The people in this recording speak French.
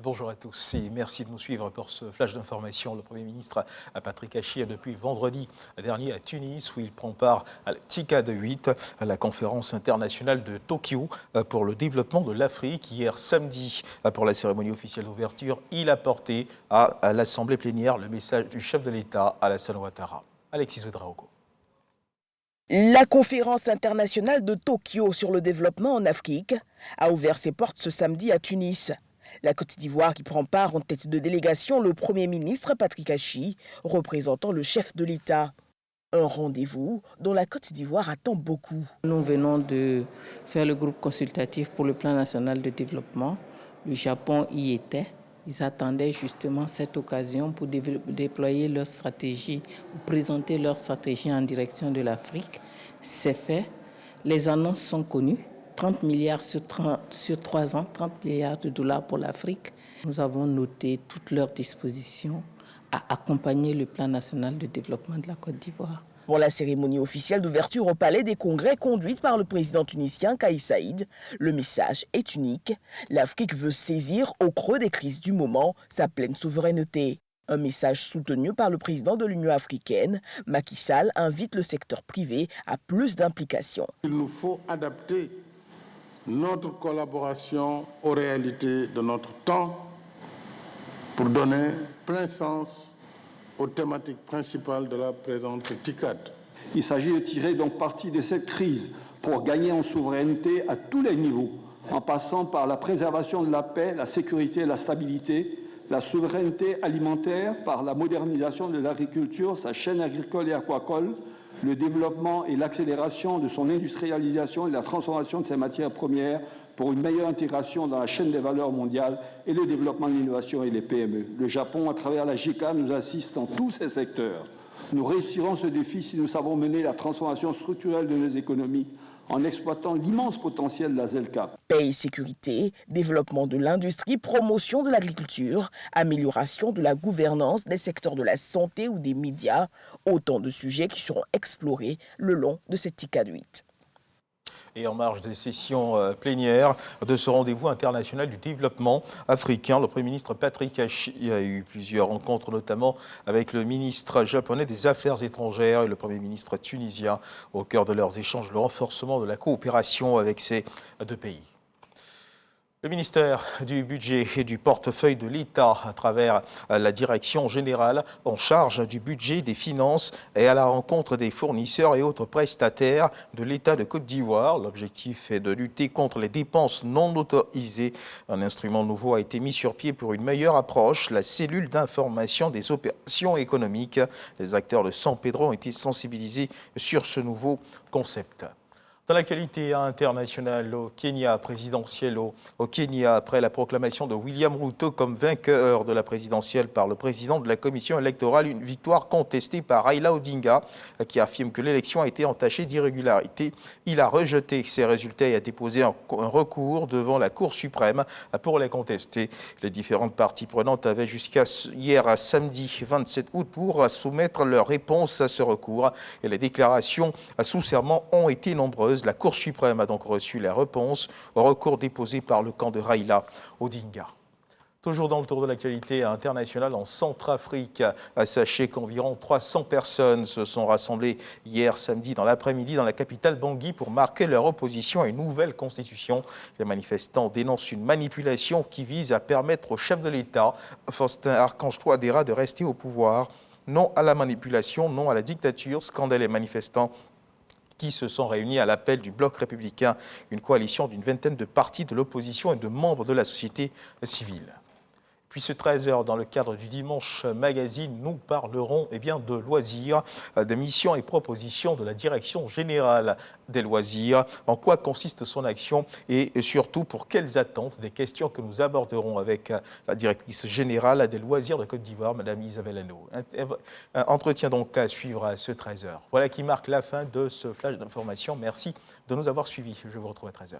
Bonjour à tous et merci de nous suivre pour ce flash d'information. Le Premier ministre Patrick Achi est depuis vendredi dernier à Tunis où il prend part à la TICAD 8, à la conférence internationale de Tokyo pour le développement de l'Afrique. Hier samedi, pour la cérémonie officielle d'ouverture, il a porté à l'Assemblée plénière le message du chef de l'État, Alassane Ouattara. Alexis Ouedraogo. La conférence internationale de Tokyo sur le développement en Afrique a ouvert ses portes ce samedi à Tunis. La Côte d'Ivoire qui prend part en tête de délégation le Premier ministre Patrick Achi, représentant le chef de l'État. Un rendez-vous dont la Côte d'Ivoire attend beaucoup. Nous venons de faire le groupe consultatif pour le plan national de développement. Le Japon y était. Ils attendaient justement cette occasion pour déployer leur stratégie, ou présenter leur stratégie en direction de l'Afrique. C'est fait. Les annonces sont connues. 30 milliards sur 3 ans, 30 milliards de dollars pour l'Afrique. Nous avons noté toutes leurs dispositions à accompagner le plan national de développement de la Côte d'Ivoire. Pour la cérémonie officielle d'ouverture au Palais des Congrès conduite par le président tunisien Kais Saïd, le message est unique. L'Afrique veut saisir au creux des crises du moment sa pleine souveraineté. Un message soutenu par le président de l'Union africaine. Macky Sall invite le secteur privé à plus d'implication. Il nous faut adapter notre collaboration aux réalités de notre temps pour donner plein sens aux thématiques principales de la présente TICAD. Il s'agit de tirer donc parti de cette crise pour gagner en souveraineté à tous les niveaux, en passant par la préservation de la paix, la sécurité et la stabilité, la souveraineté alimentaire par la modernisation de l'agriculture, sa chaîne agricole et aquacole, le développement et l'accélération de son industrialisation et la transformation de ses matières premières pour une meilleure intégration dans la chaîne des valeurs mondiales et le développement de l'innovation et les PME. Le Japon, à travers la JICA, nous assiste dans tous ces secteurs. Nous réussirons ce défi si nous savons mener la transformation structurelle de nos économies en exploitant l'immense potentiel de la ZLCAP. Paix et sécurité, développement de l'industrie, promotion de l'agriculture, amélioration de la gouvernance des secteurs de la santé ou des médias, autant de sujets qui seront explorés le long de cette TICAD 8. Et en marge des sessions plénières de ce rendez-vous international du développement africain, le Premier ministre Patrick Achi a eu plusieurs rencontres, notamment avec le ministre japonais des Affaires étrangères et le Premier ministre tunisien. Au cœur de leurs échanges, le renforcement de la coopération avec ces deux pays. Le ministère du Budget et du portefeuille de l'État, à travers la direction générale en charge du budget, des finances et à la rencontre des fournisseurs et autres prestataires de l'État de Côte d'Ivoire. L'objectif est de lutter contre les dépenses non autorisées. Un instrument nouveau a été mis sur pied pour une meilleure approche, la cellule d'information des opérations économiques. Les acteurs de San Pedro ont été sensibilisés sur ce nouveau concept. Dans l'actualité internationale, au Kenya, présidentielle au Kenya, après la proclamation de William Ruto comme vainqueur de la présidentielle par le président de la commission électorale, une victoire contestée par Raila Odinga, qui affirme que l'élection a été entachée d'irrégularités. Il a rejeté ces résultats et a déposé un recours devant la Cour suprême pour les contester. Les différentes parties prenantes avaient jusqu'à hier, à samedi 27 août, pour soumettre leur réponse à ce recours. Et les déclarations sous serment ont été nombreuses. La Cour suprême a donc reçu la réponse au recours déposé par le camp de Raila Odinga. Toujours dans le tour de l'actualité internationale en Centrafrique, sachez qu'environ 300 personnes se sont rassemblées hier samedi dans l'après-midi dans la capitale Bangui pour marquer leur opposition à une nouvelle constitution. Les manifestants dénoncent une manipulation qui vise à permettre au chef de l'État, Faustin Archange Touadéra, de rester au pouvoir. Non à la manipulation, non à la dictature, scandent les manifestants qui se sont réunis à l'appel du Bloc républicain, une coalition d'une vingtaine de partis de l'opposition et de membres de la société civile. Puis ce 13h, dans le cadre du Dimanche Magazine, nous parlerons de loisirs, de missions et propositions de la Direction générale des loisirs, en quoi consiste son action et surtout pour quelles attentes, des questions que nous aborderons avec la directrice générale des loisirs de Côte d'Ivoire, Mme Isabelle Hanno. Entretien donc à suivre à ce 13h. Voilà qui marque la fin de ce flash d'information. Merci de nous avoir suivis. Je vous retrouve à 13h.